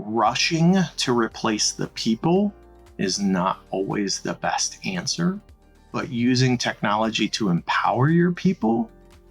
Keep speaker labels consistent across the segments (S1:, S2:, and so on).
S1: rushing to replace the people is not always the best answer, but using technology to empower your people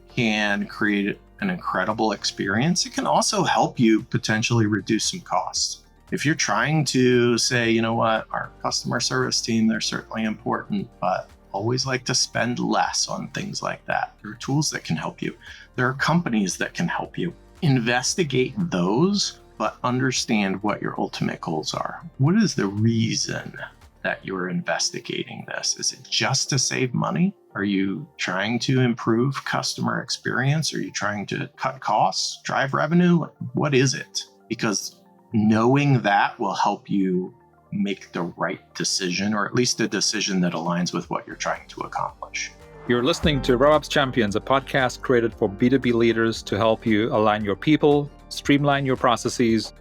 S1: can create an incredible experience. It can also help you potentially reduce some costs. If you're trying to say, you know what, our customer service team, they're certainly important, but always like to spend less on things like that. There are tools that can help you. There are companies that can help you. Investigate those, but understand what your ultimate goals are. What is the reason that you're investigating this? Is it just to save money? Are you trying to improve customer experience? Are you trying to cut costs, drive revenue? What is it? Because knowing that will help you make the right decision, or at least a decision that aligns with what you're trying to accomplish.
S2: You're listening to RevOps Champions, a podcast created for B2B leaders to help you align your people, streamline your processes,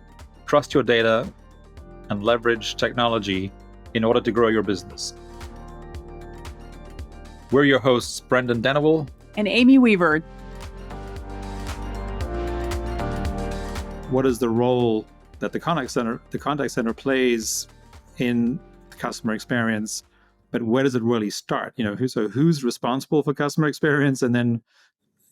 S2: trust your data, and leverage technology in order to grow your business. We're your hosts, Brendan Denewell
S3: and Amy Weaver.
S2: What is the role that the contact center plays in the customer experience, but where does it really start? So who's responsible for customer experience? And then,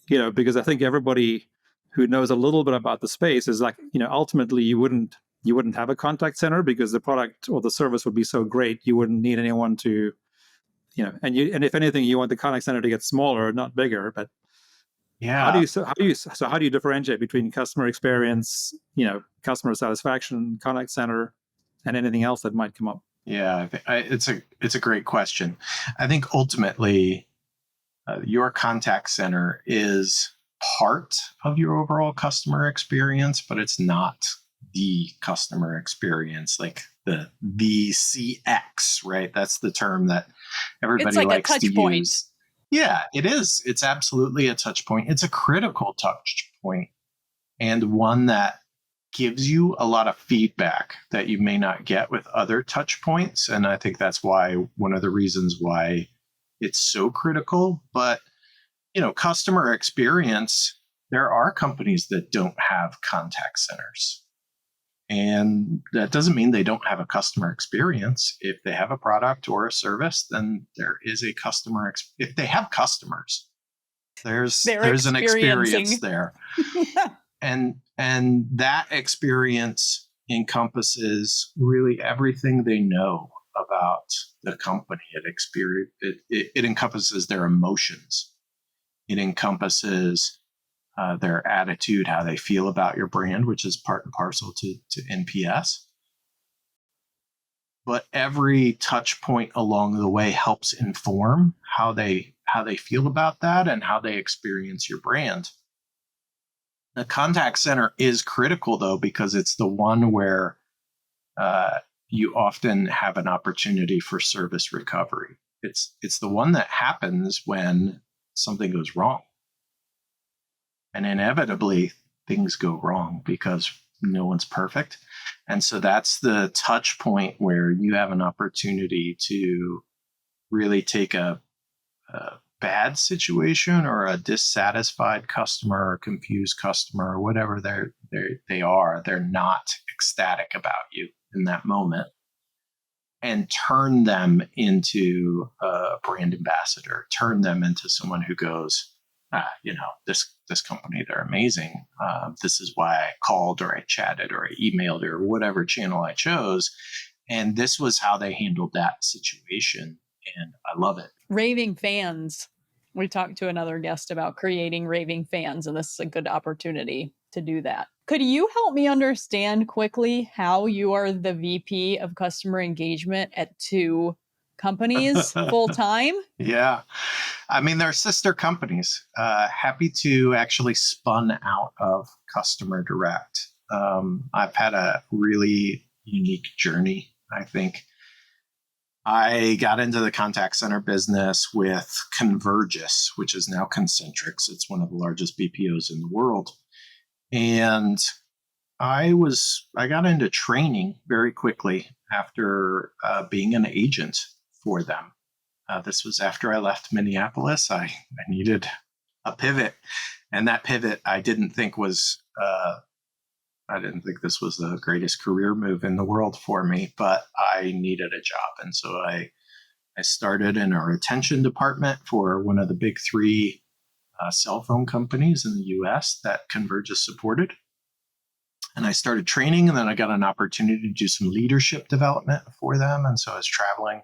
S2: because I think everybody who knows a little bit about the space is like, ultimately you wouldn't have a contact center because the product or the service would be so great, you wouldn't need anyone to, and if anything, you want the contact center to get smaller, not bigger. But
S1: yeah,
S2: how do you differentiate between customer experience, customer satisfaction, contact center, and anything else that might come up?
S1: Yeah, it's a great question. I think ultimately, your contact center is part of your overall customer experience, but it's not the customer experience, like the CX, right? That's the term that everybody likes to use. It's like a touch point. Yeah, it is. It's absolutely a touch point. It's a critical touch point, and one that gives you a lot of feedback that you may not get with other touch points. And I think that's why one of the reasons why it's so critical. But, customer experience, there are companies that don't have contact centers. And that doesn't mean they don't have a customer experience. If they have a product or a service, then there is a customer. If they have customers, there's an experience there. And that experience encompasses really everything they know about the company. It encompasses their emotions. It encompasses their attitude, how they feel about your brand, which is part and parcel to NPS. But every touch point along the way helps inform how they feel about that and how they experience your brand. The contact center is critical, though, because it's the one where you often have an opportunity for service recovery. It's the one that happens when something goes wrong. And inevitably, things go wrong because no one's perfect. And so that's the touch point where you have an opportunity to really take a bad situation or a dissatisfied customer or confused customer or whatever they're not ecstatic about you in that moment, and turn them into a brand ambassador, turn them into someone who goes, this company, they're amazing. This is why I called or I chatted or I emailed or whatever channel I chose. And this was how they handled that situation. And I love it.
S3: Raving fans. We talked to another guest about creating raving fans, and this is a good opportunity to do that. Could you help me understand quickly how you are the VP of customer engagement at two companies full time?
S1: Yeah. I mean, they're sister companies. Happitu actually spun out of Customer Direct. I've had a really unique journey, I think. I got into the contact center business with Convergys, which is now Concentrix. It's one of the largest BPOs in the world. And I got into training very quickly after being an agent for them. This was after I left Minneapolis. I needed a pivot. And that pivot I didn't think was I didn't think this was the greatest career move in the world for me, but I needed a job. And so I started in our retention department for one of the big three cell phone companies in the US that Convergys supported. And I started training, and then I got an opportunity to do some leadership development for them. And so I was traveling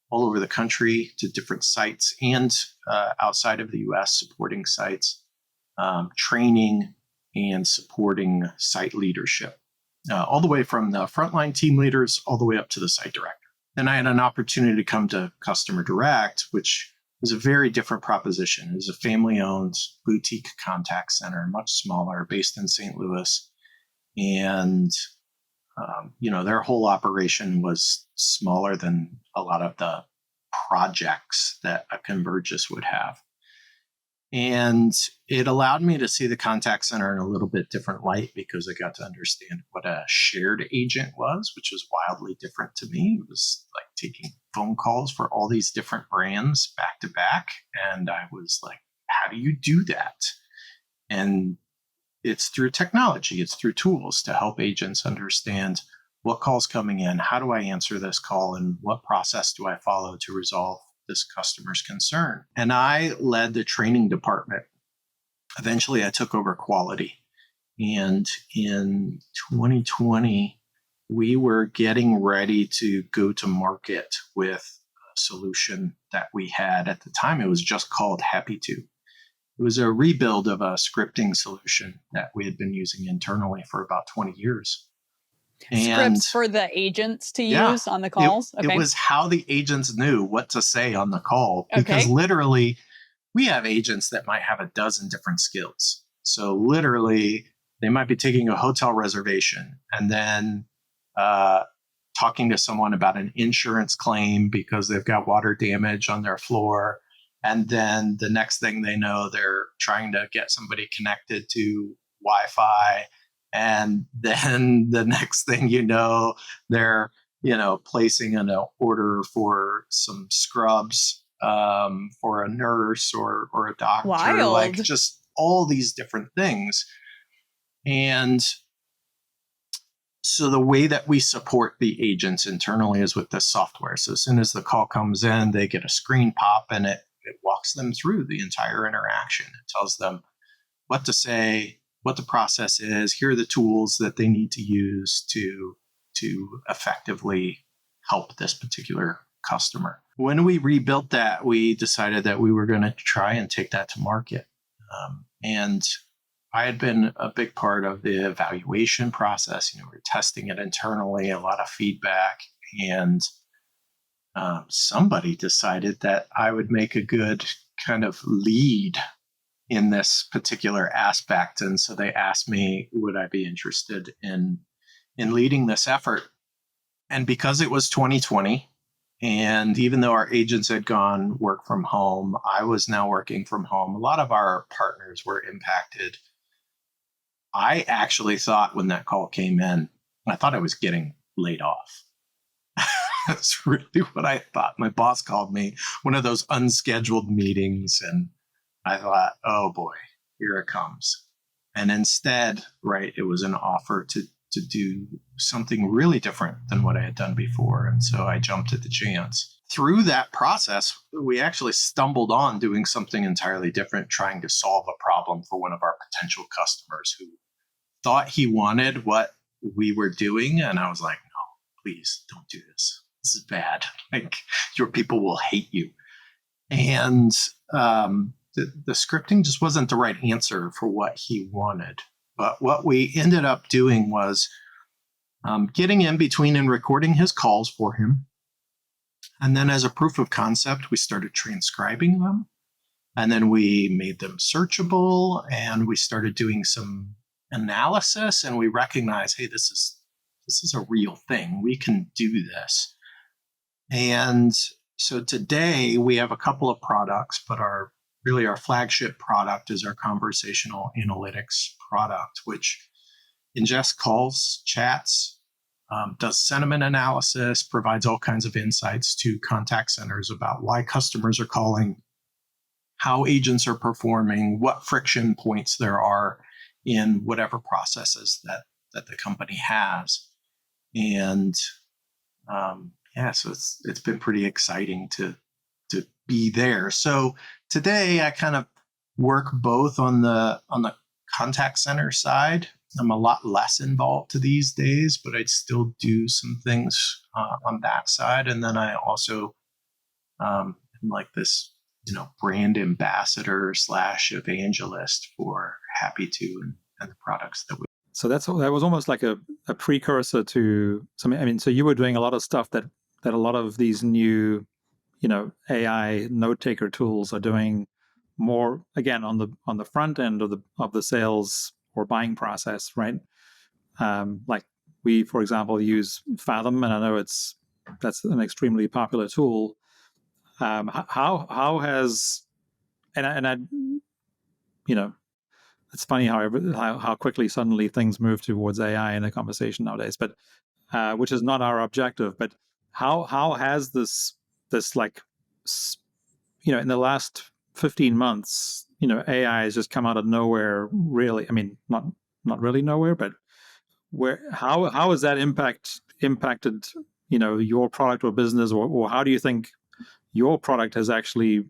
S1: all over the country to different sites and outside of the US, supporting sites, training and supporting site leadership, all the way from the frontline team leaders all the way up to the site director. Then I had an opportunity to come to Customer Direct, which was a very different proposition. It was a family-owned boutique contact center, much smaller, based in St. Louis. And, their whole operation was smaller than a lot of the projects that a Convergys would have. And it allowed me to see the contact center in a little bit different light, because I got to understand what a shared agent was, which was wildly different to me. It was like taking phone calls for all these different brands back to back. And I was like, how do you do that? And it's through technology, it's through tools to help agents understand what call's coming in, how do I answer this call, and what process do I follow to resolve this customer's concern. And I led the training department. Eventually, I took over quality. And in 2020, we were getting ready to go to market with a solution that we had at the time. It was just called Happitu. It was a rebuild of a scripting solution that we had been using internally for about 20 years. And
S3: Scripts for the agents to use on the calls?
S1: It was how the agents knew what to say on the call. Because literally, we have agents that might have a dozen different skills. So literally, they might be taking a hotel reservation and then talking to someone about an insurance claim because they've got water damage on their floor. And then the next thing they know, they're trying to get somebody connected to Wi-Fi. And then the next thing you know, they're, placing an order for some scrubs for a nurse or a doctor.
S3: Wild.
S1: Like just all these different things. And so the way that we support the agents internally is with this software. So as soon as the call comes in, they get a screen pop, and it walks them through the entire interaction. It tells them what to say, what the process is. Here are the tools that they need to use to effectively help this particular customer. When we rebuilt that, we decided that we were going to try and take that to market. And I had been a big part of the evaluation process. We're testing it internally, a lot of feedback, and somebody decided that I would make a good kind of lead in this particular aspect. And so they asked me, would I be interested in leading this effort? And because it was 2020, and even though our agents had gone work from home, I was now working from home. A lot of our partners were impacted. I actually thought when that call came in, I thought I was getting laid off. That's really what I thought. My boss called me, one of those unscheduled meetings, and I thought, oh boy, here it comes. And instead, it was an offer to do something really different than what I had done before. And so I jumped at the chance. Through that process, we actually stumbled on doing something entirely different, trying to solve a problem for one of our potential customers who thought he wanted what we were doing. And I was like, no, please don't do this. This is bad. Your people will hate you. And the scripting just wasn't the right answer for what he wanted. But what we ended up doing was getting in between and recording his calls for him. And then as a proof of concept, we started transcribing them. And then we made them searchable, and we started doing some analysis, and we recognized, hey, this is a real thing. We can do this. And so today we have a couple of products, but our flagship product is our conversational analytics product, which ingests calls, chats, does sentiment analysis, provides all kinds of insights to contact centers about why customers are calling, how agents are performing, what friction points there are in whatever processes that the company has. And so it's been pretty exciting to be there. So today I kind of work both on the contact center side. I'm a lot less involved these days, but I still do some things on that side. And then I also am like this, brand ambassador / evangelist for Happitu and the products that we.
S2: So that was almost like a precursor to something. I mean, so you were doing a lot of stuff that a lot of these new, AI note taker tools are doing more, again, on the front end of the sales or buying process, right? Like we, for example, use Fathom, and I know that's an extremely popular tool. How has and I it's funny how quickly suddenly things move towards AI in a conversation nowadays, but which is not our objective. But how has this like in the last 15 months, AI has just come out of nowhere, really. I mean, not really nowhere, but how has that impacted your product or business, or how do you think your product has actually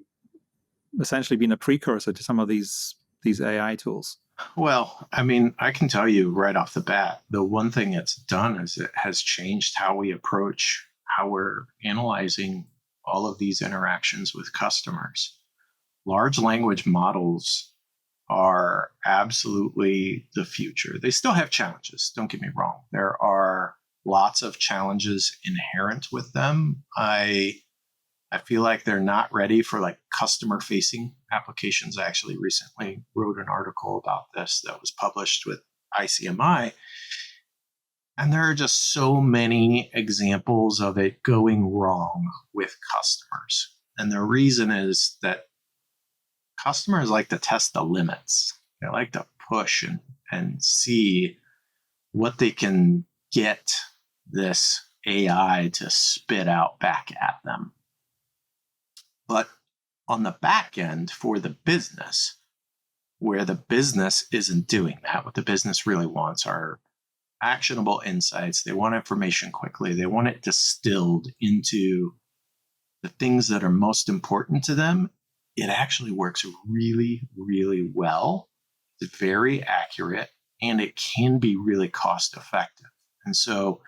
S2: essentially been a precursor to some of these AI tools?
S1: Well, I mean, I can tell you right off the bat, the one thing it's done is it has changed how we approach how we're analyzing all of these interactions with customers. Large language models are absolutely the future. They still have challenges, don't get me wrong. There are lots of challenges inherent with them. I feel like they're not ready for like customer facing applications. I actually recently wrote an article about this that was published with ICMI. And there are just so many examples of it going wrong with customers. And the reason is that customers like to test the limits. They like to push and see what they can get this AI to spit out back at them. But on the back end for the business, where the business isn't doing that, what the business really wants are actionable insights. They want information quickly. They want it distilled into the things that are most important to them. It actually works really, really well. It's very accurate, and it can be really cost effective. And so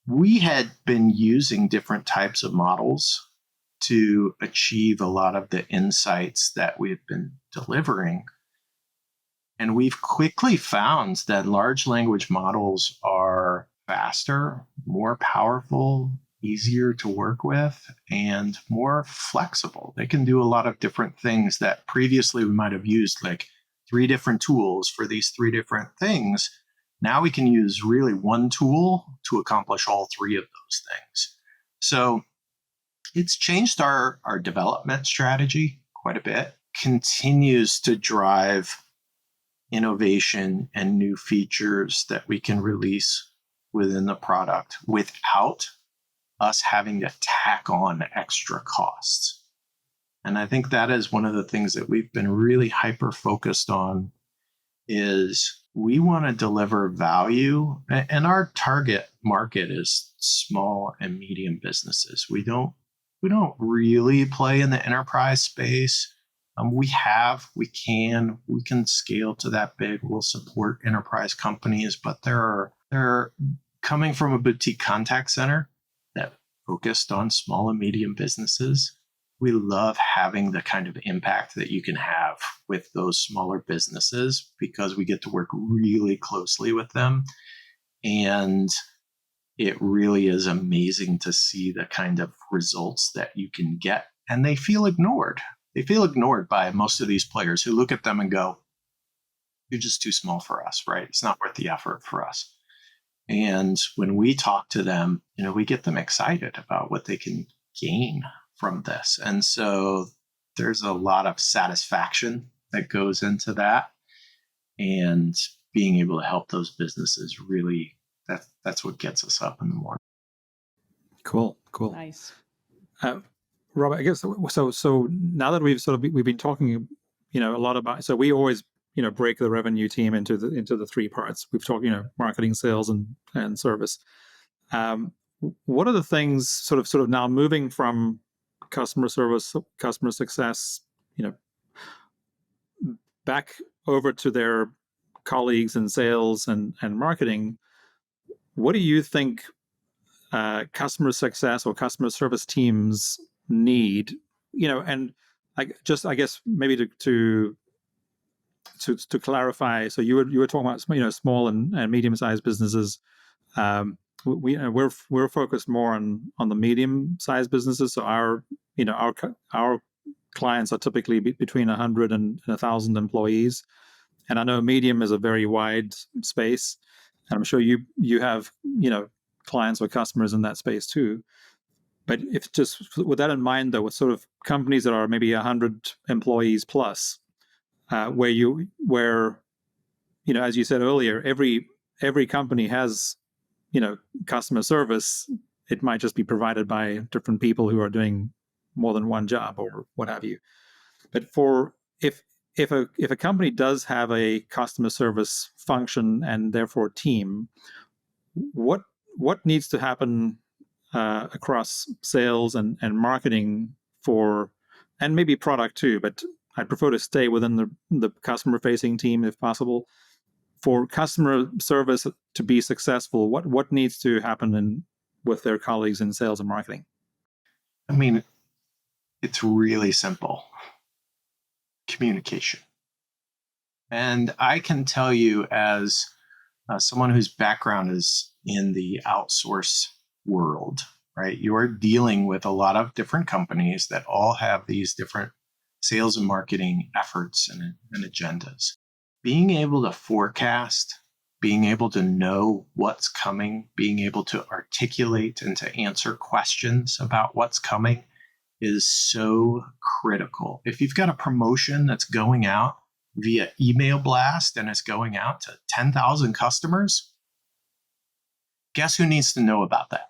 S1: we had been using different types of models to achieve a lot of the insights that we've been delivering. And we've quickly found that large language models are faster, more powerful, easier to work with, and more flexible. They can do a lot of different things that previously we might have used like 3 different tools for these 3 different things. Now we can use really one tool to accomplish all 3 of those things. So it's changed our development strategy quite a bit, continues to drive innovation and new features that we can release within the product without us having to tack on extra costs. And I think that is one of the things that we've been really hyper focused on is we want to deliver value, and our target market is small and medium businesses. We don't really play in the enterprise space. We can scale to that big. We'll support enterprise companies, but they're coming from a boutique contact center that focused on small and medium businesses. We love having the kind of impact that you can have with those smaller businesses because we get to work really closely with them. And it really is amazing to see the kind of results that you can get. And they feel ignored. They feel ignored by most of these players who look at them and go, you're just too small for us, right? It's not worth the effort for us. And when we talk to them, we get them excited about what they can gain from this. And so there's a lot of satisfaction that goes into that. And being able to help those businesses really, that's what gets us up in the morning.
S2: Cool.
S3: Nice.
S2: Robert, I guess so now that we've been talking, a lot about, so we always break the revenue team into the three parts. We've talked, marketing, sales, and service. What are the things sort of now moving from customer service, customer success, back over to their colleagues in sales and marketing? What do you think customer success or customer service teams need? And I guess maybe to clarify. So you were talking about small and medium sized businesses. We're focused more on the medium sized businesses. So our clients are typically between 100 and 1,000 employees, and I know medium is a very wide space, and I'm sure you have clients or customers in that space too. But if just with that in mind, though, with sort of companies that are maybe 100 employees plus, where as you said earlier, every company has customer service. It might just be provided by different people who are doing more than one job or what have you. But if a company does have a customer service function and therefore team, what needs to happen across sales and marketing and maybe product too, but I prefer to stay within the customer facing team if possible. For customer service to be successful, what needs to happen with their colleagues in sales and marketing?
S1: I mean, it's really simple. Communication. And I can tell you, as someone whose background is in the outsource world, right? You're dealing with a lot of different companies that all have these different sales and marketing efforts and agendas. Being able to forecast, being able to know what's coming, being able to articulate and to answer questions about what's coming is so critical. If you've got a promotion that's going out via email blast and it's going out to 10,000 customers, guess who needs to know about that?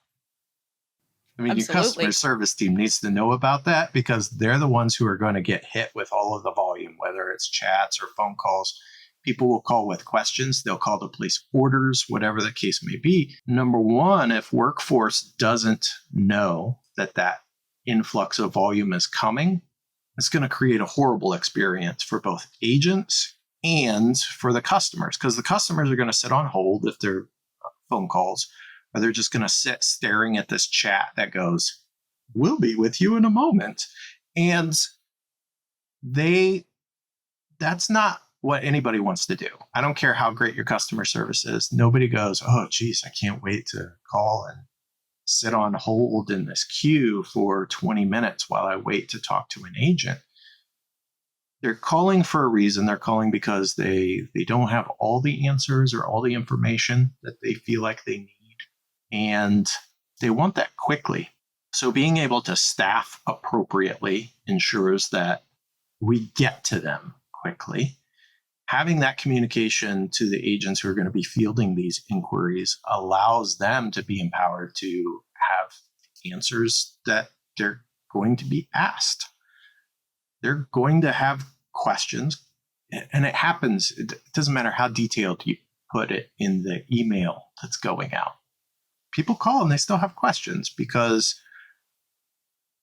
S1: I mean,
S3: Absolutely.
S1: Your customer service team needs to know about that because they're the ones who are going to get hit with all of the volume, whether it's chats or phone calls. People will call with questions. They'll call to place orders, whatever the case may be. Number one, if workforce doesn't know that influx of volume is coming, it's going to create a horrible experience for both agents and for the customers, because the customers are going to sit on hold if they're phone calls, or they're just going to sit staring at this chat that goes, "We'll be with you in a moment." And that's not what anybody wants to do. I don't care how great your customer service is. Nobody goes, "Oh, geez, I can't wait to call and sit on hold in this queue for 20 minutes while I wait to talk to an agent." They're calling for a reason. They're calling because they don't have all the answers or all the information that they feel like they need. And they want that quickly. So being able to staff appropriately ensures that we get to them quickly. Having that communication to the agents who are going to be fielding these inquiries allows them to be empowered to have answers that they're going to be asked. They're going to have questions, and it happens. It doesn't matter how detailed you put it in the email that's going out. People call and they still have questions because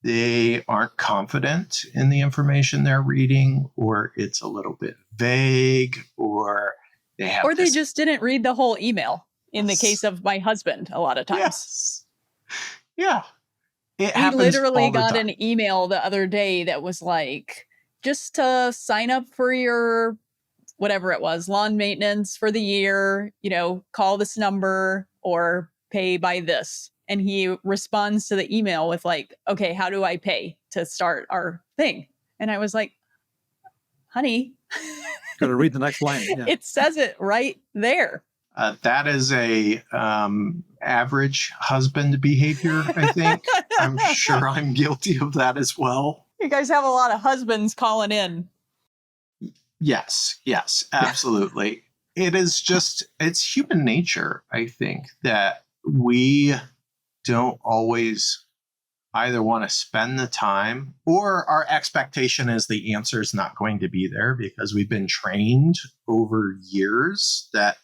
S1: they aren't confident in the information they're reading, or it's a little bit vague, or they
S3: just didn't read the whole email. In the case of my husband, a lot of times.
S1: Yes. Yeah. It
S3: We
S1: happens
S3: literally
S1: all the
S3: got
S1: time.
S3: an email the other day that was like, just to sign up for your whatever it was, lawn maintenance for the year, call this number or pay by this. And he responds to the email with like, "Okay, how do I pay to start our thing?" And I was like, "Honey,
S2: Got to read the next line." Yeah.
S3: It says it right there."
S1: That is a average husband behavior, I think. I'm sure I'm guilty of that as well.
S3: You guys have a lot of husbands calling in.
S1: Yes, absolutely. It's human nature, I think, that we don't always either want to spend the time, or our expectation is the answer is not going to be there because we've been trained over years that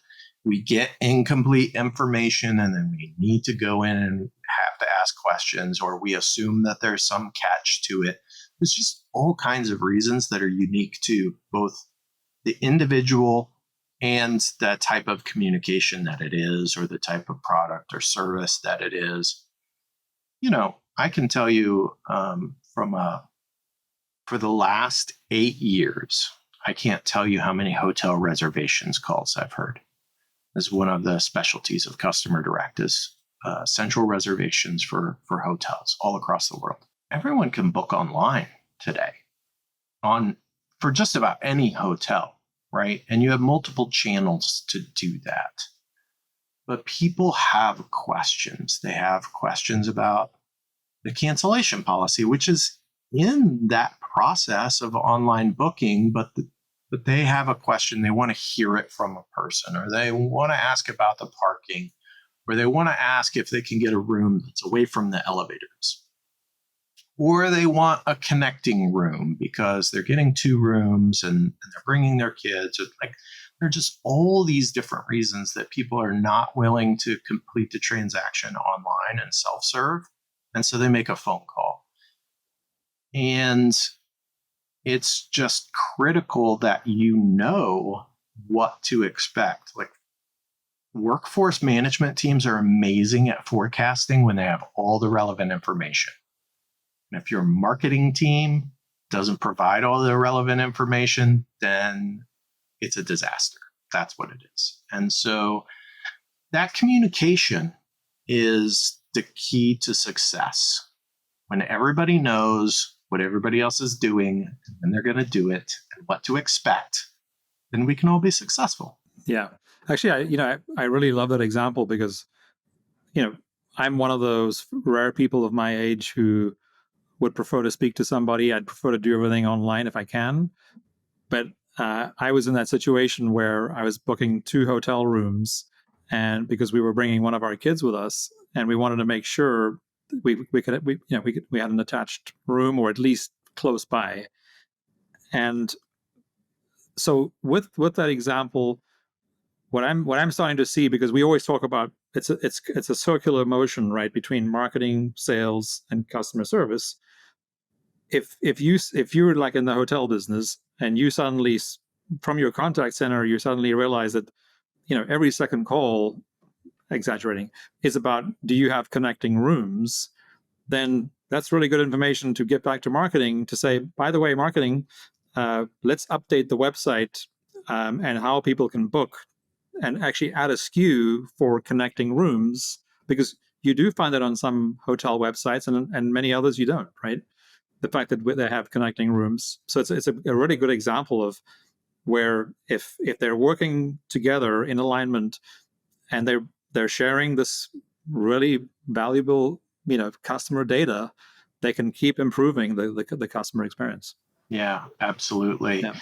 S1: we get incomplete information and then we need to go in and have to ask questions, or we assume that there's some catch to it. There's just all kinds of reasons that are unique to both the individual and the type of communication that it is, or the type of product or service that it is. I can tell you for the last 8 years, I can't tell you how many hotel reservations calls I've heard. As one of the specialties of Customer Direct is central reservations for hotels all across the world. Everyone can book online today for just about any hotel, right? And you have multiple channels to do that. But people have questions. They have questions about the cancellation policy, which is in that process of online booking, but they have a question. They want to hear it from a person, or they want to ask about the parking, or they want to ask if they can get a room that's away from the elevators, or they want a connecting room because they're getting 2 rooms and they're bringing their kids. There are just all these different reasons that people are not willing to complete the transaction online and self-serve. And so they make a phone call. And it's just critical that you know what to expect. Like, workforce management teams are amazing at forecasting when they have all the relevant information. And if your marketing team doesn't provide all the relevant information, then it's a disaster. That's what it is. And so that communication is the key to success. When everybody knows what everybody else is doing and when they're going to do it and what to expect, then we can all be successful.
S2: Yeah. Actually, I really love that example because, I'm one of those rare people of my age who would prefer to speak to somebody. I'd prefer to do everything online if I can. But I was in that situation where I was booking 2 hotel rooms, and because we were bringing one of our kids with us, and we wanted to make sure we had an attached room, or at least close by. And so with that example, what I'm starting to see, because we always talk about it's a circular motion, right, between marketing, sales, and customer service. If you're like in the hotel business and you suddenly, from your contact center, you suddenly realize that every second call, exaggerating, is about, do you have connecting rooms? Then that's really good information to get back to marketing to say, by the way, marketing, let's update the website and how people can book, and actually add a SKU for connecting rooms, because you do find that on some hotel websites, and many others you don't, right? The fact that they have connecting rooms. So it's a really good example of where if they're working together in alignment and they're sharing this really valuable customer data, they can keep improving the customer experience.
S1: Yeah, absolutely.
S2: Yeah.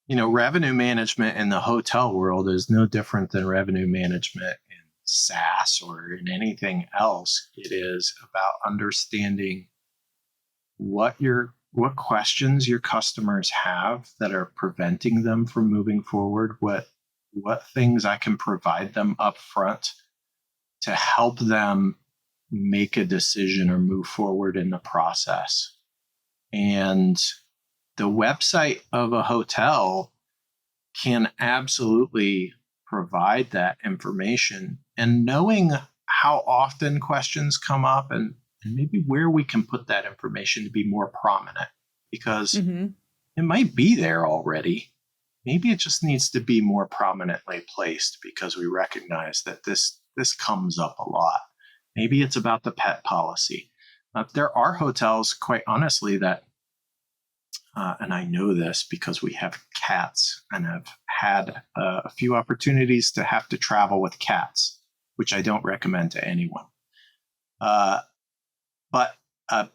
S1: Revenue management in the hotel world is no different than revenue management in SaaS or in anything else. It is about understanding what questions your customers have that are preventing them from moving forward, what things I can provide them up front to help them make a decision or move forward in the process. And the website of a hotel can absolutely provide that information, and knowing how often questions come up and maybe where we can put that information to be more prominent, because it might be there already. Maybe it just needs to be more prominently placed because we recognize that this comes up a lot. Maybe it's about the pet policy. There are hotels, quite honestly, that and I know this because we have cats, and I've had a few opportunities to have to travel with cats, which I don't recommend to anyone. But a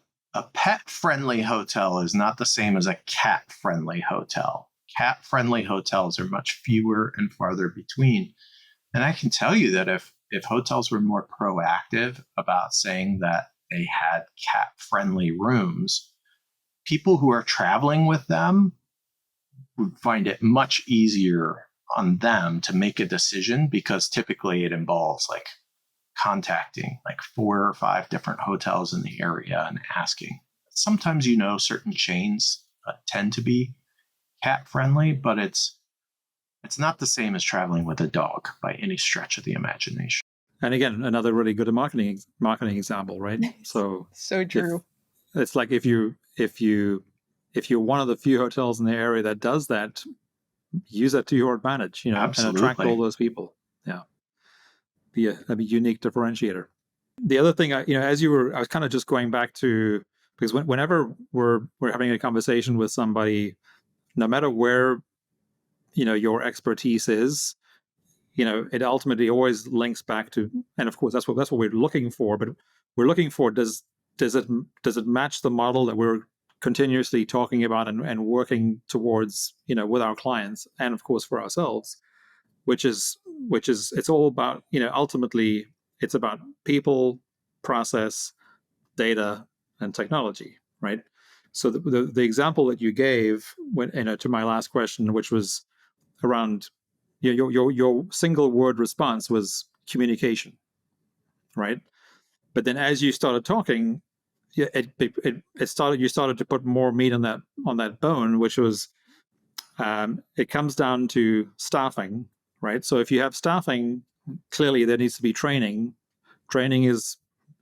S1: pet-friendly hotel is not the same as a cat-friendly hotel. Cat-friendly hotels are much fewer and farther between. And I can tell you that if hotels were more proactive about saying that they had cat-friendly rooms, people who are traveling with them would find it much easier on them to make a decision, because typically it involves like contacting like 4 or 5 different hotels in the area and asking. Sometimes, certain chains tend to be cat friendly, but it's not the same as traveling with a dog by any stretch of the imagination.
S2: And again, another really good marketing example, right? So
S3: true.
S2: It's like if you're one of the few hotels in the area that does that, use that to your advantage,
S1: Absolutely.
S2: and attract all those people. Yeah, be a unique differentiator. The other thing, I was kind of just going back to, because whenever we're having a conversation with somebody, no matter where your expertise is, it ultimately always links back to, and of course that's what we're looking for. But we're looking for, does it match the model that we're continuously talking about and working towards, with our clients, and of course for ourselves, which is it's all about, ultimately it's about people, process, data, and technology, right? So the example that you gave when, to my last question, which was around, your single word response was communication, right? But then as you started talking, it started, you started to put more meat on that bone, which was, it comes down to staffing, right? So if you have staffing, clearly there needs to be training. Training is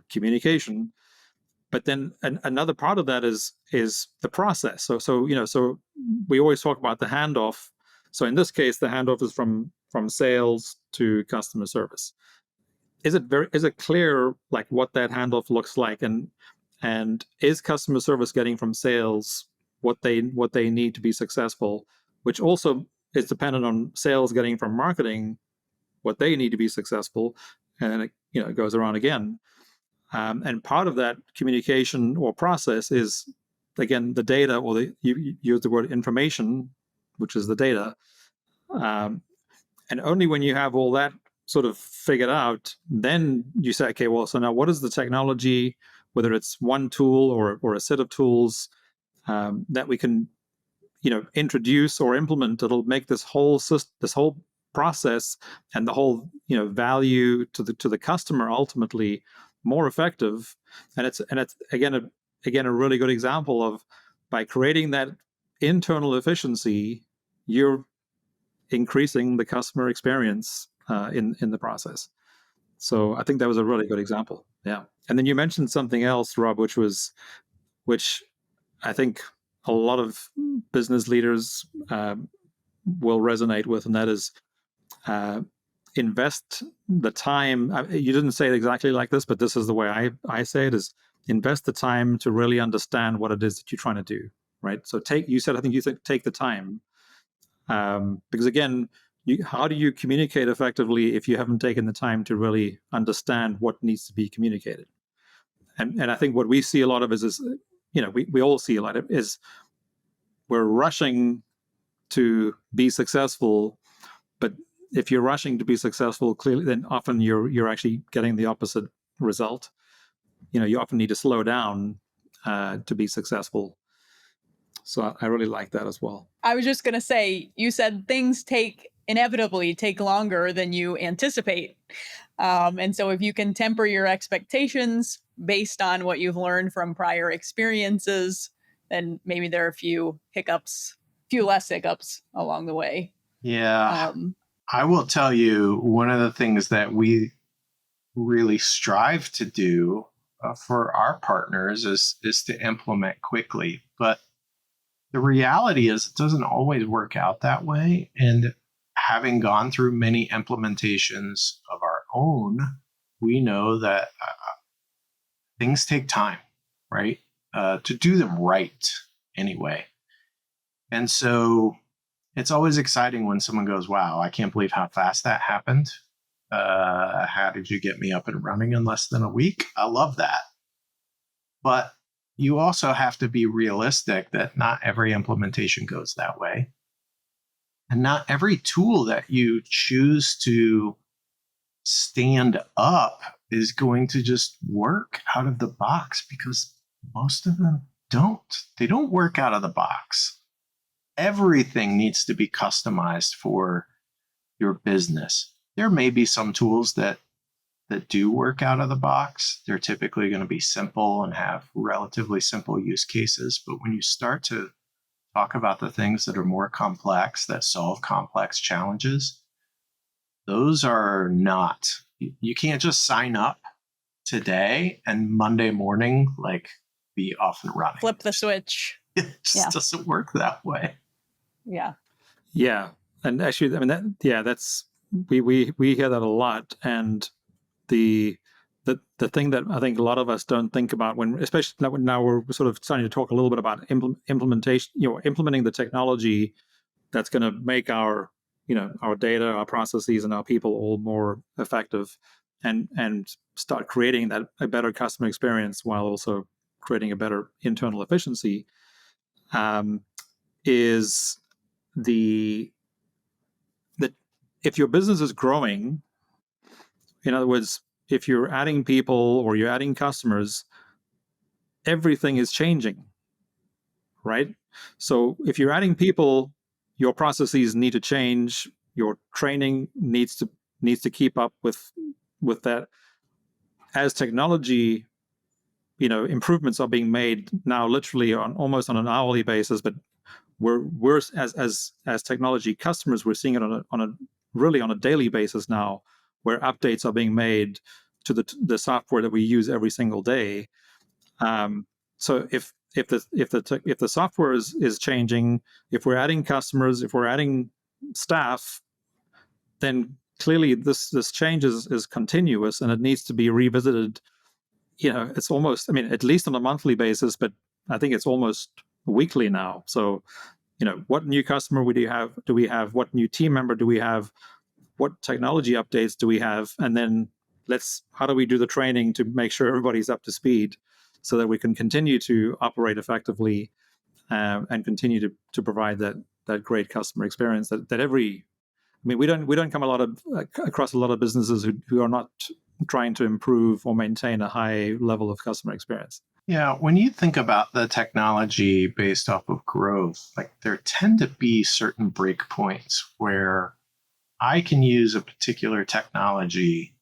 S2: communication. But then another part of that is the process. So we always talk about the handoff. So in this case, the handoff is from sales to customer service. Is it clear like what that handoff looks like, and is customer service getting from sales what they need to be successful, which also is dependent on sales getting from marketing what they need to be successful, and it goes around again. And part of that communication or process is, again, the data, or you use the word information, which is the data. And only when you have all that sort of figured out, then you say, okay, well, so now what is the technology, whether it's one tool or a set of tools, that we can, introduce or implement that'll make this whole process and the whole, value to the customer ultimately more effective. And it's again a really good example of, by creating that internal efficiency, you're increasing the customer experience in the process. So I think that was a really good example. Yeah. And then you mentioned something else, Rob, which I think a lot of business leaders will resonate with, and that is, invest the time. You didn't say it exactly like this, but this is the way I say it, is invest the time to really understand what it is that you're trying to do, right? So take the time. Because again, how do you communicate effectively if you haven't taken the time to really understand what needs to be communicated? And I think what we see a lot of is we all see a lot of is, we're rushing to be successful, but if you're rushing to be successful, clearly, then often you're actually getting the opposite result. You often need to slow down to be successful. So I really like that as well.
S3: I was just going to say, you said things inevitably take longer than you anticipate. And so if you can temper your expectations based on what you've learned from prior experiences, then maybe there are a few less hiccups along the way.
S1: Yeah. I will tell you, one of the things that we really strive to do for our partners is to implement quickly. But the reality is it doesn't always work out that way. And having gone through many implementations of our own, we know that things take time, right? To do them right anyway. And so it's always exciting when someone goes, wow, I can't believe how fast that happened. How did you get me up and running in less than a week? I love that. But you also have to be realistic that not every implementation goes that way. And not every tool that you choose to stand up is going to just work out of the box, because most of them don't. They don't work out of the box. Everything needs to be customized for your business. There may be some tools that do work out of the box. They're typically going to be simple and have relatively simple use cases. But when you start to talk about the things that are more complex, that solve complex challenges, those are not, you can't just sign up today and Monday morning, like, be off and running.
S3: Flip the switch.
S1: It just doesn't work that way.
S3: Yeah.
S2: Yeah. And actually, I mean, that's, we hear that a lot. And the thing that I think a lot of us don't think about, when, especially now we're sort of starting to talk a little bit about implementation, implementing the technology that's going to make our data, our processes, and our people all more effective, and start creating a better customer experience while also creating a better internal efficiency, is that if your business is growing, in other words, if you're adding people or you're adding customers, everything is changing, right? So if you're adding people, your processes need to change. Your training needs to keep up with that. As technology, improvements are being made now, literally almost on an hourly basis. But we're as technology customers, we're seeing it really on a daily basis now, where updates are being made to the software that we use every single day. So if the software is changing, if we're adding customers, if we're adding staff, then clearly this change is continuous, and it needs to be revisited. It's almost, I mean, at least on a monthly basis, but I think it's almost weekly now. So, what new customer do we have? What new team member do we have? What technology updates do we have? And then how do we do the training to make sure everybody's up to speed, so that we can continue to operate effectively, and continue to provide that great customer experience that every. I mean, we don't come across a lot of businesses who are not trying to improve or maintain a high level of customer experience.
S1: Yeah, when you think about the technology based off of growth, like, there tend to be certain breakpoints where I can use a particular technology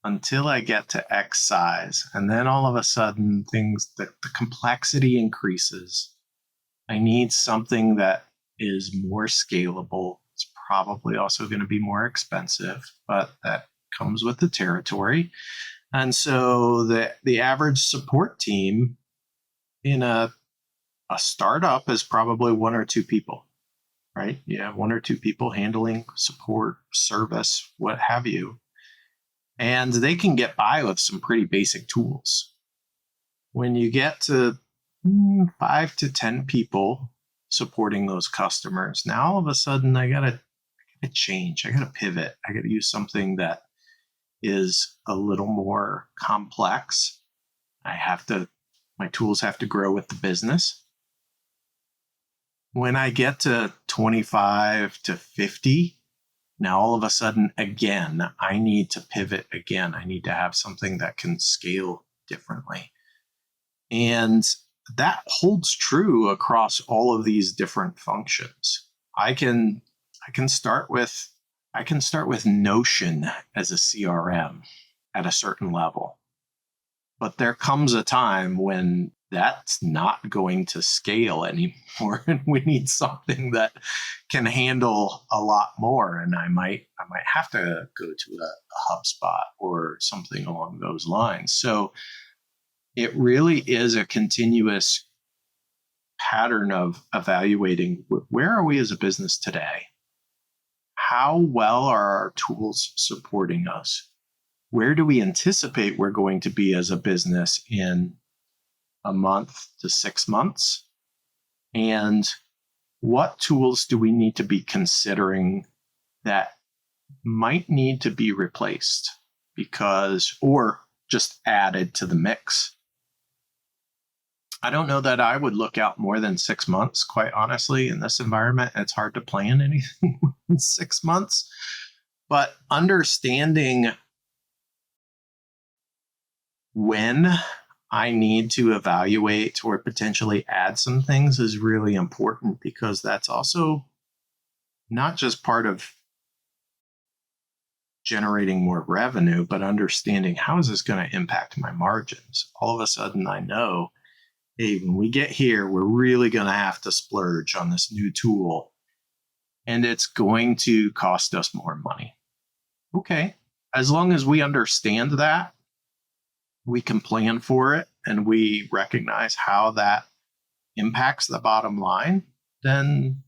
S1: until I get to X size, and then all of a sudden the complexity increases. I need something that is more scalable. It's probably also going to be more expensive, but that comes with the territory. And so the average support team in a startup is probably one or two people, right? You have one or two people handling support, service, what have you. And they can get by with some pretty basic tools. When you get to 5 to 10 people supporting those customers, now all of a sudden I gotta change. I gotta pivot. I gotta use something that is a little more complex. My tools have to grow with the business. When I get to 25 to 50, now all of a sudden, again, I need to pivot again. I need to have something that can scale differently. And that holds true across all of these different functions. I can start with Notion as a CRM at a certain level. But there comes a time when that's not going to scale anymore, and we need something that can handle a lot more. And I might have to go to a HubSpot or something along those lines. So it really is a continuous pattern of evaluating, where are we as a business today? How well are our tools supporting us? Where do we anticipate we're going to be as a business in a month to 6 months? And what tools do we need to be considering that might need to be replaced or just added to the mix? I don't know that I would look out more than 6 months, quite honestly. In this environment, it's hard to plan anything in 6 months. But understanding when I need to evaluate or potentially add some things is really important, because that's also not just part of generating more revenue, but understanding how is this going to impact my margins. All of a sudden, I know, hey, when we get here, we're really going to have to splurge on this new tool, and it's going to cost us more money. Okay. As long as we understand that, we can plan for it, and we recognize how that impacts the bottom line, then,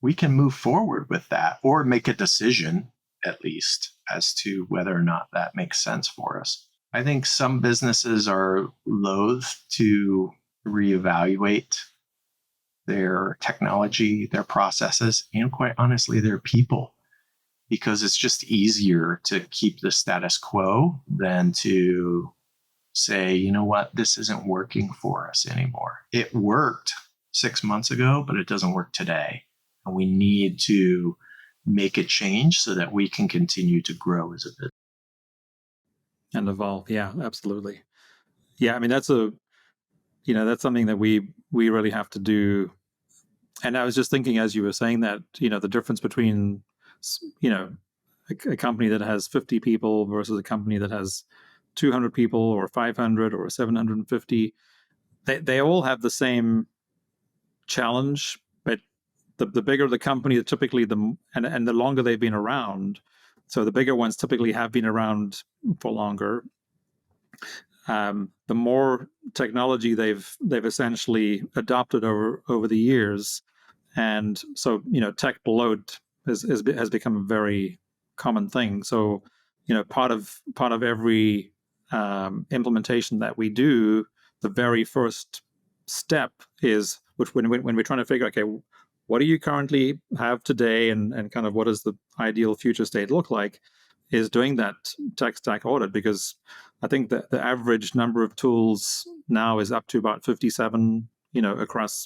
S1: we can move forward with that, or make a decision at least as to whether or not that makes sense for us. I think some businesses are loath to reevaluate their technology, their processes, and quite honestly, their people, because it's just easier to keep the status quo than to say, you know what, this isn't working for us anymore. It worked 6 months ago, but it doesn't work today. And we need to make a change so that we can continue to grow as a business.
S2: And evolve. Yeah, absolutely. Yeah, I mean, that's that's something that we really have to do. And I was just thinking, as you were saying that, the difference between, a company that has 50 people versus a company that has 200 people or 500 or 750, they all have the same challenge, but the bigger the company, typically and the longer they've been around. So the bigger ones typically have been around for longer. The more technology they've essentially adopted over the years, and so tech bloat has become a very common thing. So part of every implementation that we do, the very first step is, which when we're trying to figure, okay, what do you currently have today, and kind of what does the ideal future state look like, is doing that tech stack audit, because I think that the average number of tools now is up to about 57, across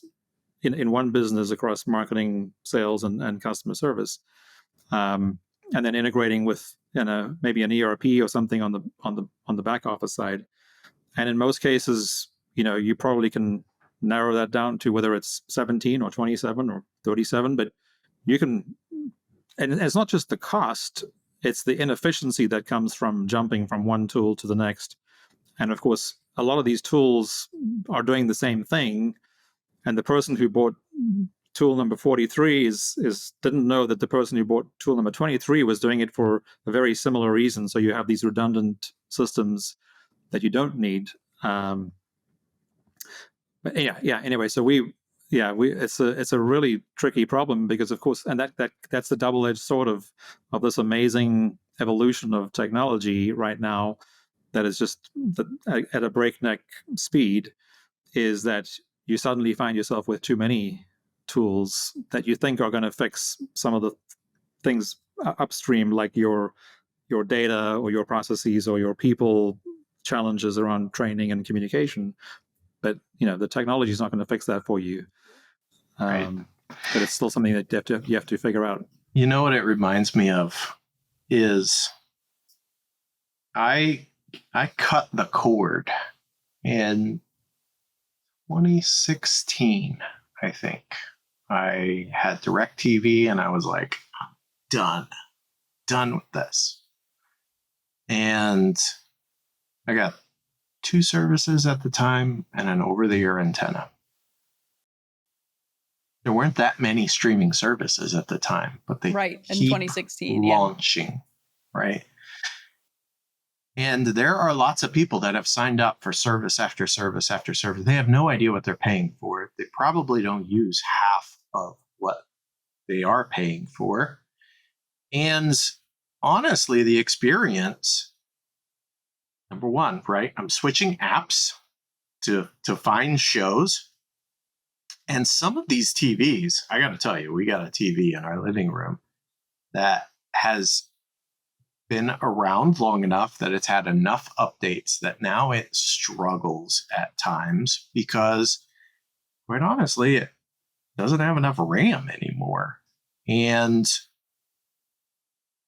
S2: in one business, across marketing, sales, and customer service, and then integrating with maybe an ERP or something on the back office side. And in most cases, you probably can narrow that down to whether it's 17 or 27 or 37, but you can, and it's not just the cost, it's the inefficiency that comes from jumping from one tool to the next. And of course, a lot of these tools are doing the same thing, and the person who bought tool number 43 didn't know that the person who bought tool number 23 was doing it for a very similar reason. So you have these redundant systems that you don't need. But yeah. Anyway, so it's a really tricky problem, because of course, and that's the double-edged sword of this amazing evolution of technology right now, that is just at a breakneck speed, is that you suddenly find yourself with too many tools that you think are going to fix some of the things upstream, like your data or your processes or your people challenges around training and communication. But the technology is not going to fix that for you.
S1: Right.
S2: But it's still something that you have to figure out.
S1: You know what it reminds me of is I cut the cord in 2016, I think. I had DirecTV, and I was like, I'm done with this. And I got 2 services at the time and an over-the-air antenna. There weren't that many streaming services at the time, but they
S3: right in
S1: keep
S3: 2016
S1: launching, right? And there are lots of people that have signed up for service after service after service. They have no idea what they're paying for. They probably don't use half of what they are paying for. And honestly, the experience, number one, right? I'm switching apps to find shows. And some of these TVs, I got to tell you, we got a TV in our living room that has been around long enough that it's had enough updates that now it struggles at times, because quite honestly, it doesn't have enough RAM anymore. And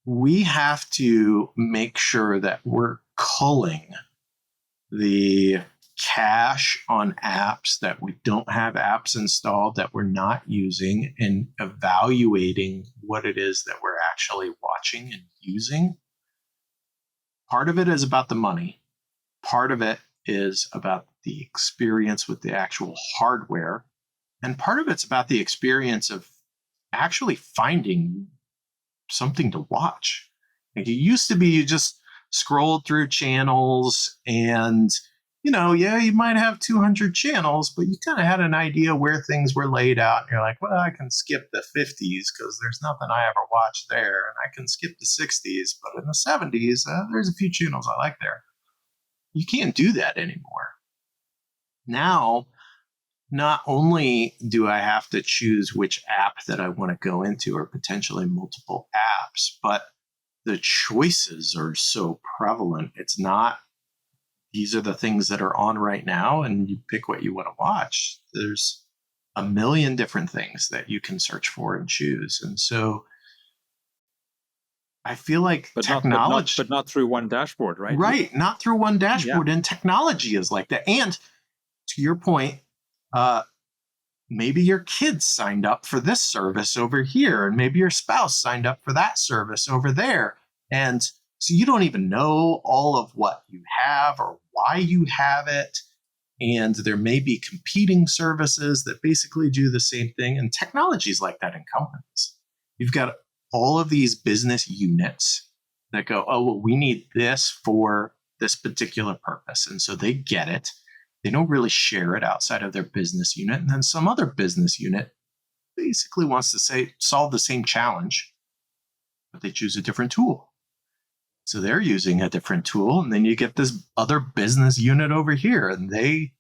S1: we have to make sure that we're culling the cache on apps that we don't have apps installed that we're not using, and evaluating what it is that we're actually watching and using. Part of it is about the money. Part of it is about the experience with the actual hardware. And part of it's about the experience of actually finding something to watch. Like, it used to be you just scrolled through channels and, you might have 200 channels, but you kind of had an idea where things were laid out. And you're like, well, I can skip the 50s because there's nothing I ever watched there. And I can skip the 60s, but in the 70s, there's a few channels I like there. You can't do that anymore. Now, not only do I have to choose which app that I want to go into, or potentially multiple apps, but the choices are so prevalent. It's not, these are the things that are on right now, and you pick what you want to watch. There's a million different things that you can search for and choose. And so I feel like technology...
S2: But not through one dashboard, right?
S1: Right, not through one dashboard. Yeah. And technology is like that. And to your point, maybe your kids signed up for this service over here, and maybe your spouse signed up for that service over there. And so you don't even know all of what you have or why you have it. And there may be competing services that basically do the same thing. And technology is like that in companies. You've got all of these business units that go, oh, well, we need this for this particular purpose. And so they get it. They don't really share it outside of their business unit. And then some other business unit basically wants to solve the same challenge, but they choose a different tool. So they're using a different tool. And then you get this other business unit over here, and they,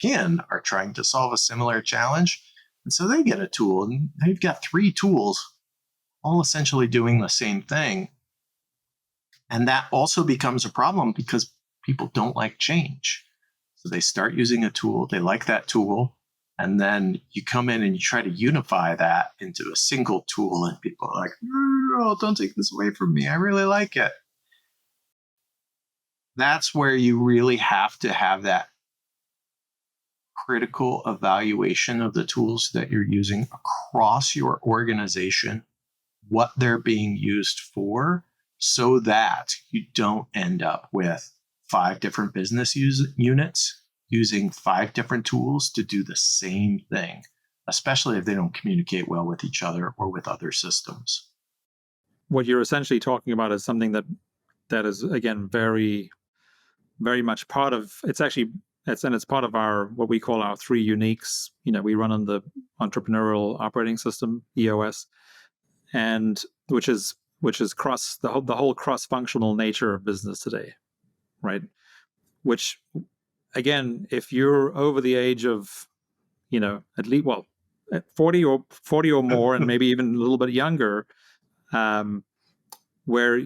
S1: again, are trying to solve a similar challenge. And so they get a tool, and they've got 3 tools, all essentially doing the same thing. And that also becomes a problem because people don't like change. So they start using a tool, they like that tool, and then you come in and you try to unify that into a single tool, and people are like, no, don't take this away from me. I really like it. That's where you really have to have that critical evaluation of the tools that you're using across your organization, what they're being used for, so that you don't end up with 5 different business units using 5 different tools to do the same thing, especially if they don't communicate well with each other or with other systems.
S2: What you're essentially talking about is something that is, again, very, very much part of, it's part of our, what we call our 3 uniques. We run on the entrepreneurial operating system, EOS, and which is cross the whole cross-functional nature of business today, right? Which, again, if you're over the age of, at least, at 40 or more, and maybe even a little bit younger, where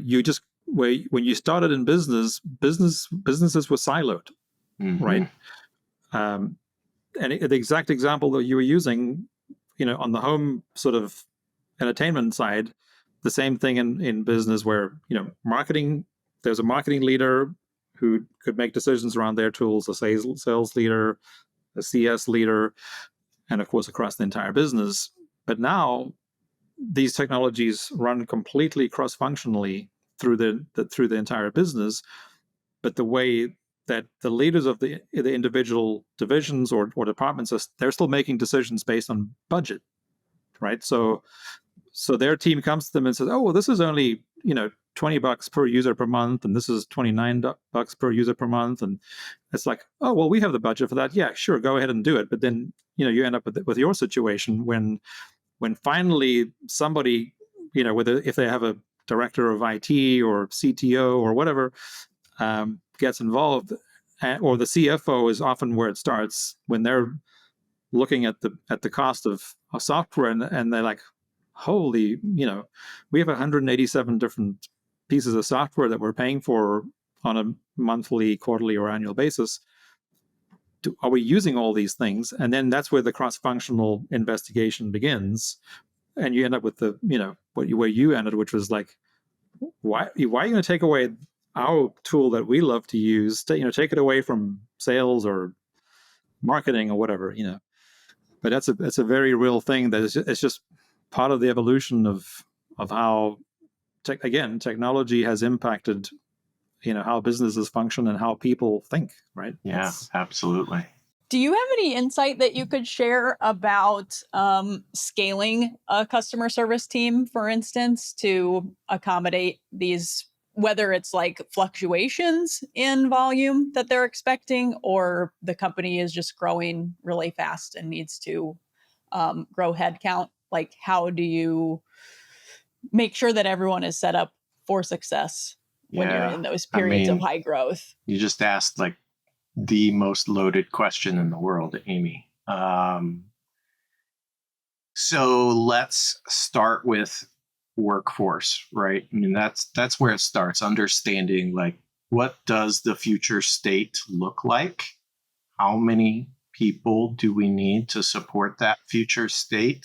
S2: when you started in businesses were siloed, mm-hmm. right? And the exact example that you were using, on the home sort of entertainment side, the same thing in business where, marketing, there's a marketing leader who could make decisions around their tools, a sales leader, a CS leader, and of course across the entire business. But now these technologies run completely cross-functionally through the entire business. But the way that the leaders of the individual divisions or departments, they're still making decisions based on budget, right? So their team comes to them and says, oh, well, this is only, $20 per user per month, and this is $29 per user per month. And it's like, oh, well, we have the budget for that. Yeah, sure, go ahead and do it. But then, you end up with your situation when finally somebody, if they have a director of IT or CTO or whatever, gets involved, or the CFO is often where it starts when they're looking at the cost of software, and they're like, holy, we have 187 different pieces of software that we're paying for on a monthly, quarterly, or annual basis. Are we using all these things? And then that's where the cross-functional investigation begins, and you end up with the, where you ended, which was like, why are you going to take away our tool that we love to use, take it away from sales or marketing or whatever, but that's a very real thing that it's just part of the evolution of how technology has impacted how businesses function and how people think, right?
S1: Yeah, absolutely.
S3: Do you have any insight that you could share about scaling a customer service team, for instance, to accommodate these, whether it's like fluctuations in volume that they're expecting, or the company is just growing really fast and needs to grow headcount? Like, how do you make sure that everyone is set up for success when you're in those periods of high growth?
S1: You just asked like the most loaded question in the world, Amy. So let's start with workforce, right? I mean, that's where it starts, understanding like, what does the future state look like? How many people do we need to support that future state,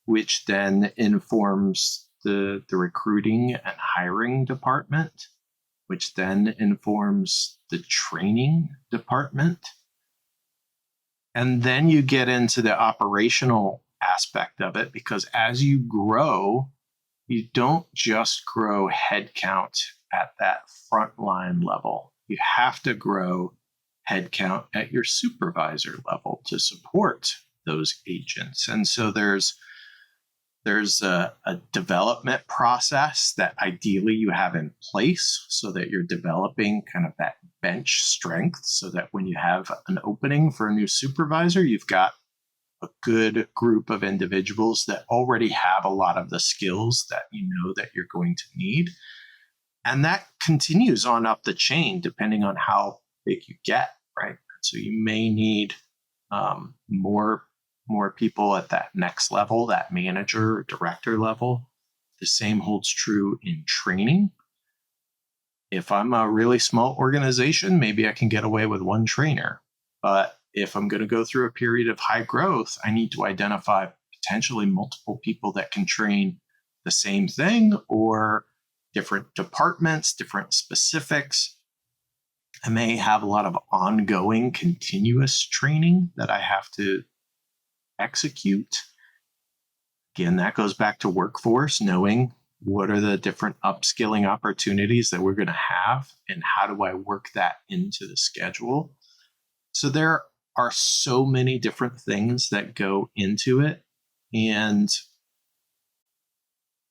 S1: which then informs the recruiting and hiring department, which then informs the training department. And then you get into the operational aspect of it, because as you grow, you don't just grow headcount at that frontline level. You have to grow headcount at your supervisor level to support those agents. And so there's a development process that ideally you have in place so that you're developing kind of that bench strength, so that when you have an opening for a new supervisor, you've got a good group of individuals that already have a lot of the skills that you know that you're going to need. And that continues on up the chain depending on how big you get, right? So you may need more people at that next level, that manager or director level. The same holds true in training. If I'm a really small organization, maybe I can get away with one trainer. But if I'm going to go through a period of high growth, I need to identify potentially multiple people that can train the same thing or different departments, different specifics. I may have a lot of ongoing continuous training that I have to execute. Again, that goes back to workforce, knowing what are the different upskilling opportunities that we're going to have and how do I work that into the schedule. So there are so many different things that go into it, and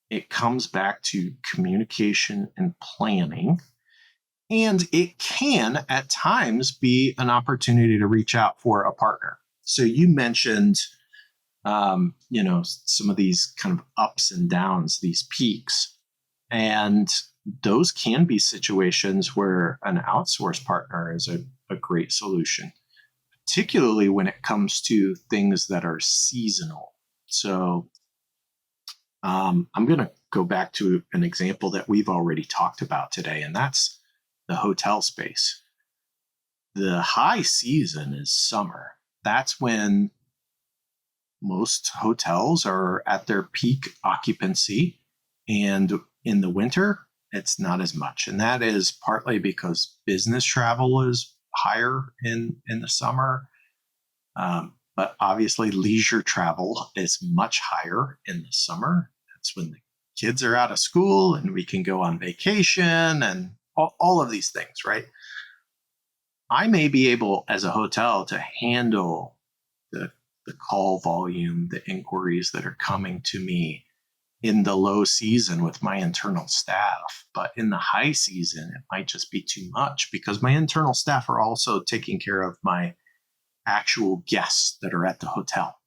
S1: it comes back to communication and planning. And it can at times be an opportunity to reach out for a partner. So you mentioned some of these kind of ups and downs, these peaks. And those can be situations where an outsource partner is a great solution, particularly when it comes to things that are seasonal. So I'm going to go back to an example that we've already talked about today, and that's the hotel space. The high season is summer. That's when most hotels are at their peak occupancy, and in the winter, it's not as much. And that is partly because business travel is higher in the summer. But obviously, leisure travel is much higher in the summer. That's when the kids are out of school and we can go on vacation and all of these things, right? I may be able, as a hotel, to handle the call volume, the inquiries that are coming to me in the low season with my internal staff. But in the high season, it might just be too much because my internal staff are also taking care of my actual guests that are at the hotel.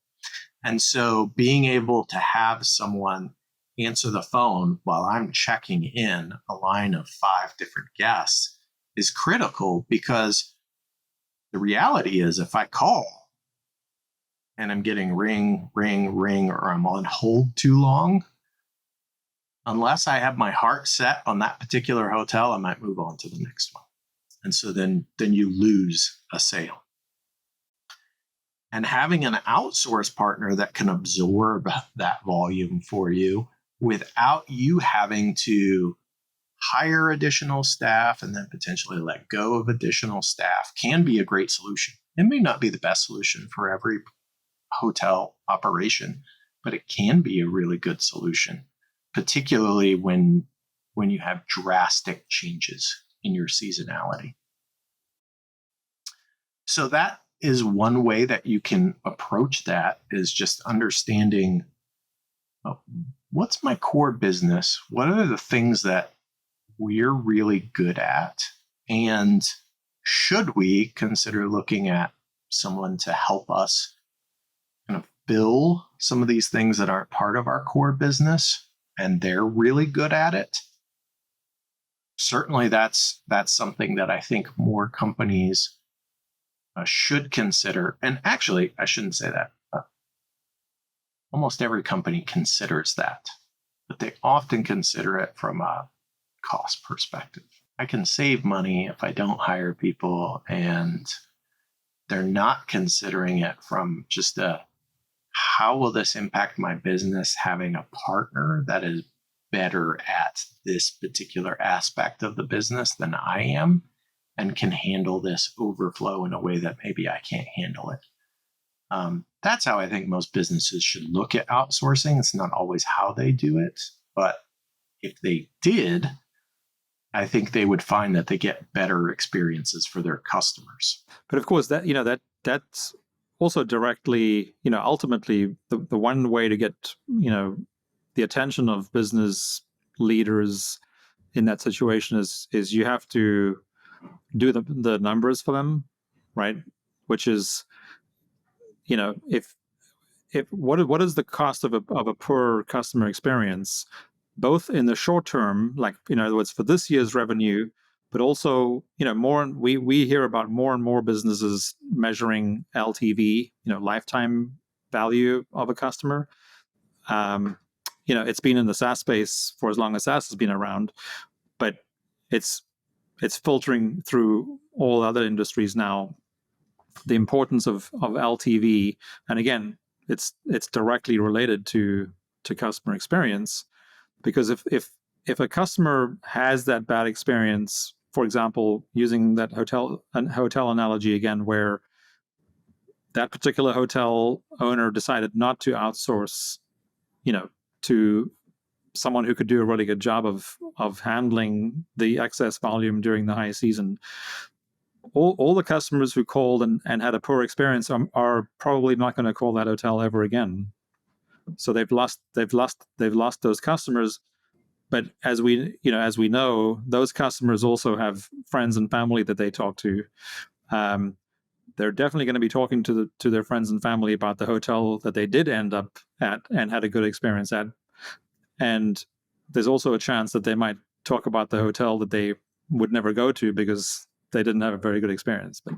S1: And so being able to have someone answer the phone while I'm checking in a line of 5 different guests is critical, because the reality is if I call and I'm getting ring, ring, ring, or I'm on hold too long, unless I have my heart set on that particular hotel, I might move on to the next one. And so then you lose a sale. And having an outsource partner that can absorb that volume for you without you having to hire additional staff and then potentially let go of additional staff can be a great solution. It may not be the best solution for every hotel operation, but it can be a really good solution, particularly when you have drastic changes in your seasonality. So that is one way that you can approach that, is just understanding what's my core business? What are the things that we're really good at? And should we consider looking at someone to help us kind of fill some of these things that aren't part of our core business and they're really good at it? Certainly that's something that I think more companies should consider. And actually, I shouldn't say that. Almost every company considers that, but they often consider it from a cost perspective. I can save money if I don't hire people, and they're not considering it from just how will this impact my business having a partner that is better at this particular aspect of the business than I am and can handle this overflow in a way that maybe I can't handle it. That's how I think most businesses should look at outsourcing. It's not always how they do it, but if they did, I think they would find that they get better experiences for their customers.
S2: But of course, that's also directly, ultimately the one way to get, the attention of business leaders in that situation is you have to do the numbers for them, right? Which is, if what is the cost of a poor customer experience, both in the short term, like in other words, for this year's revenue, but also we hear about more and more businesses measuring LTV, lifetime value of a customer. It's been in the SaaS space for as long as SaaS has been around, but it's filtering through all other industries now. The importance of LTV, and again, it's directly related to customer experience, because if a customer has that bad experience, for example, using that hotel analogy again, where that particular hotel owner decided not to outsource, to someone who could do a really good job of handling the excess volume during the high season, all the customers who called and had a poor experience are probably not going to call that hotel ever again. So they've lost those customers. But as we know, those customers also have friends and family that they talk to. They're definitely going to be talking to their friends and family about the hotel that they did end up at and had a good experience at. And there's also a chance that they might talk about the hotel that they would never go to because they didn't have a very good experience. But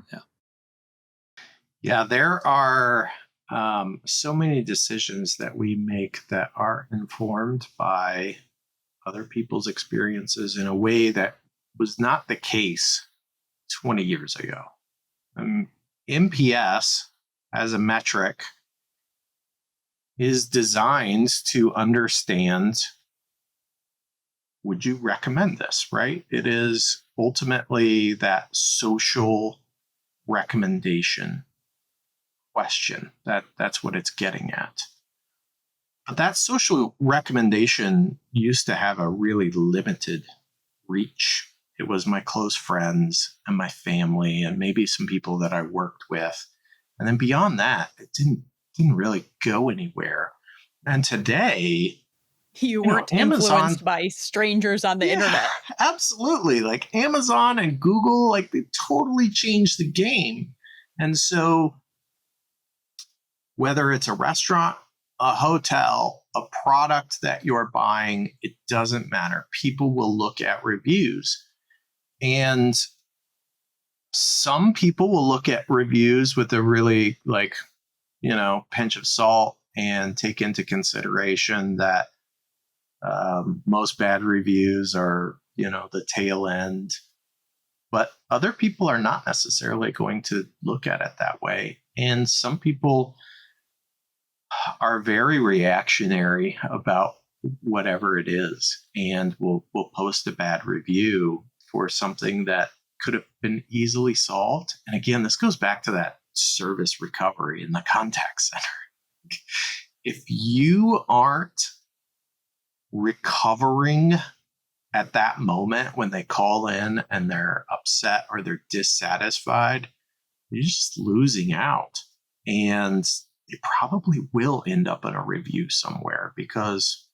S1: yeah, there are so many decisions that we make that are informed by other people's experiences in a way that was not the case 20 years ago. NPS as a metric is designed to understand, would you recommend this, right? It is ultimately that social recommendation question. That's what it's getting at. But that social recommendation used to have a really limited reach. It was my close friends and my family and maybe some people that I worked with. And then beyond that, it didn't really go anywhere. And today,
S3: you weren't influenced by strangers on the internet.
S1: Absolutely. Like Amazon and Google, like they totally changed the game. And so whether it's a restaurant, a hotel, a product that you're buying, it doesn't matter. People will look at reviews. And some people will look at reviews with a really pinch of salt and take into consideration that most bad reviews are, the tail end. But other people are not necessarily going to look at it that way. And some people are very reactionary about whatever it is, and we'll post a bad review for something that could have been easily solved. And again, this goes back to that service recovery in the contact center. If you aren't recovering at that moment when they call in and they're upset or they're dissatisfied, you're just losing out. And it probably will end up in a review somewhere, because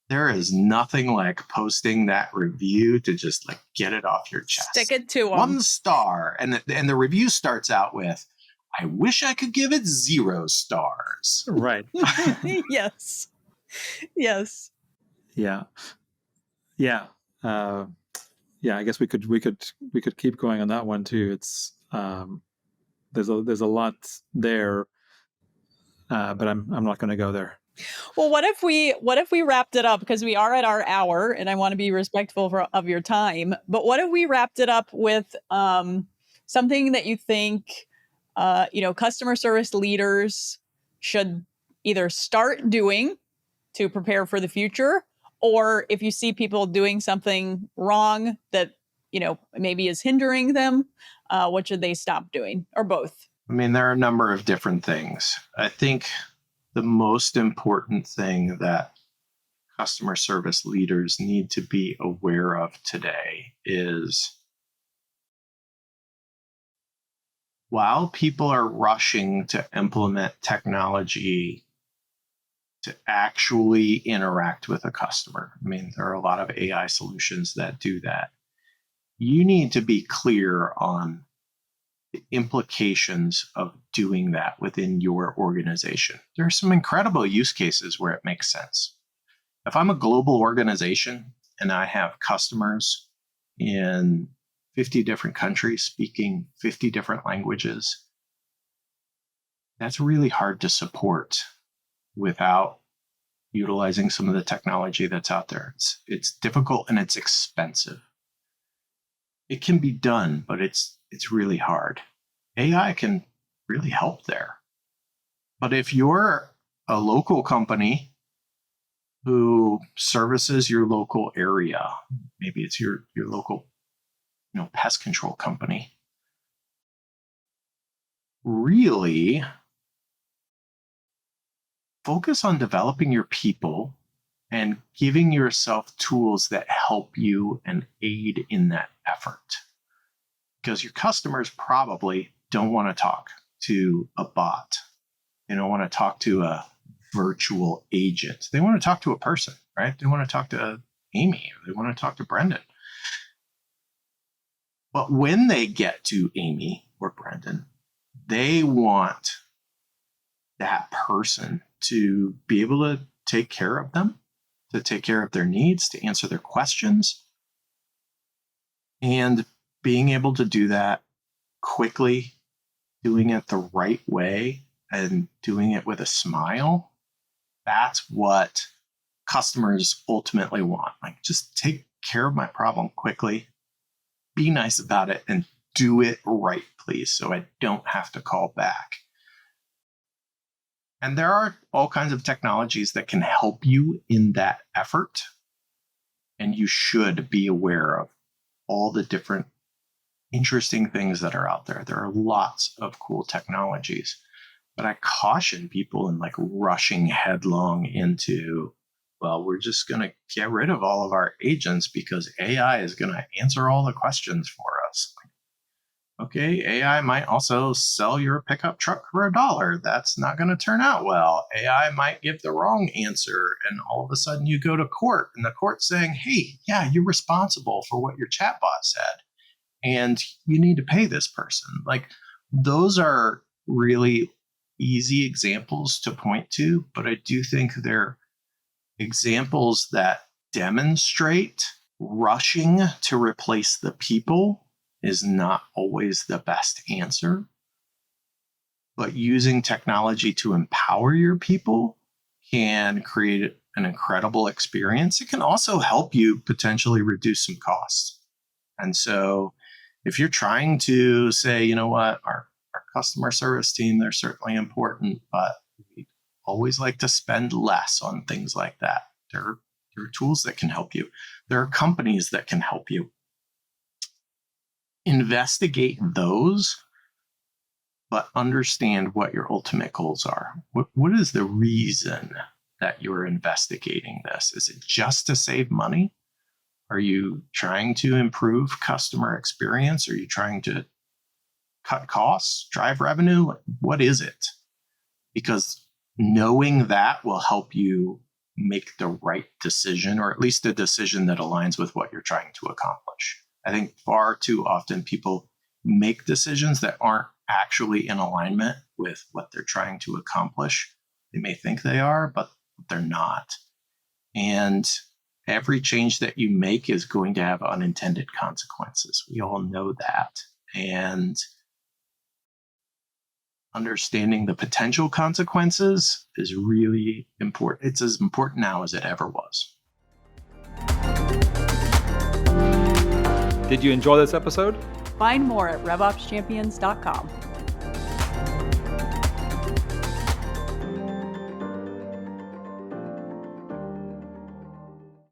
S1: there is nothing like posting that review to just like get it off your chest.
S3: Stick it to them.
S1: 1 star. And the review starts out with, I wish I could give it 0 stars.
S2: Right.
S3: Yes. Yes.
S2: Yeah. Yeah. I guess we could keep going on that one too. It's there's a lot there, but I'm not going to go there.
S3: Well, what if we wrapped it up, because we are at our hour and I want to be respectful of your time, but what if we wrapped it up with something that you think customer service leaders should either start doing to prepare for the future, or if you see people doing something wrong that maybe is hindering them, what should they stop doing, or both?
S1: I mean, there are a number of different things. I think the most important thing that customer service leaders need to be aware of today is, while people are rushing to implement technology to actually interact with a customer, I mean, there are a lot of AI solutions that do that. You need to be clear on the implications of doing that within your organization. There are some incredible use cases where it makes sense. If I'm a global organization and I have customers in 50 different countries speaking 50 different languages, that's really hard to support without utilizing some of the technology that's out there. It's difficult and it's expensive. It can be done, but it's really hard. AI can really help there. But if you're a local company who services your local area, maybe it's your local pest control company, really focus on developing your people and giving yourself tools that help you and aid in that effort. Because your customers probably don't want to talk to a bot. They don't want to talk to a virtual agent. They want to talk to a person, right? They want to talk to Amy, or they want to talk to Brendan. But when they get to Amy or Brendan, they want that person to be able to take care of them, to take care of their needs, to answer their questions. And being able to do that quickly, doing it the right way, and doing it with a smile, that's what customers ultimately want. Like, just take care of my problem quickly, be nice about it, and do it right, please, so I don't have to call back. And there are all kinds of technologies that can help you in that effort. And you should be aware of all the different interesting things that are out there. There are lots of cool technologies. But I caution people in like rushing headlong into, well, we're just going to get rid of all of our agents because AI is going to answer all the questions for us. Okay, AI might also sell your pickup truck for $1. That's not going to turn out well. AI might give the wrong answer, and all of a sudden you go to court, and the court's saying, hey, yeah, you're responsible for what your chatbot said, and you need to pay this person. Like, those are really easy examples to point to, but I do think they're examples that demonstrate rushing to replace the people is not always the best answer. But using technology to empower your people can create an incredible experience. It can also help you potentially reduce some costs. And so if you're trying to say, you know what, our customer service team, they're certainly important, but we always like to spend less on things like that. There are tools that can help you. There are companies that can help you. Investigate those, but understand what your ultimate goals are. What is the reason that you're investigating this? Is it just to save money? Are you trying to improve customer experience? Are you trying to cut costs, drive revenue? What is it? Because knowing that will help you make the right decision, or at least a decision that aligns with what you're trying to accomplish. I think far too often people make decisions that aren't actually in alignment with what they're trying to accomplish. They may think they are, but they're not. And every change that you make is going to have unintended consequences. We all know that. And understanding the potential consequences is really important. It's as important now as it ever was.
S2: Did you enjoy this episode?
S3: Find more at RevOpsChampions.com.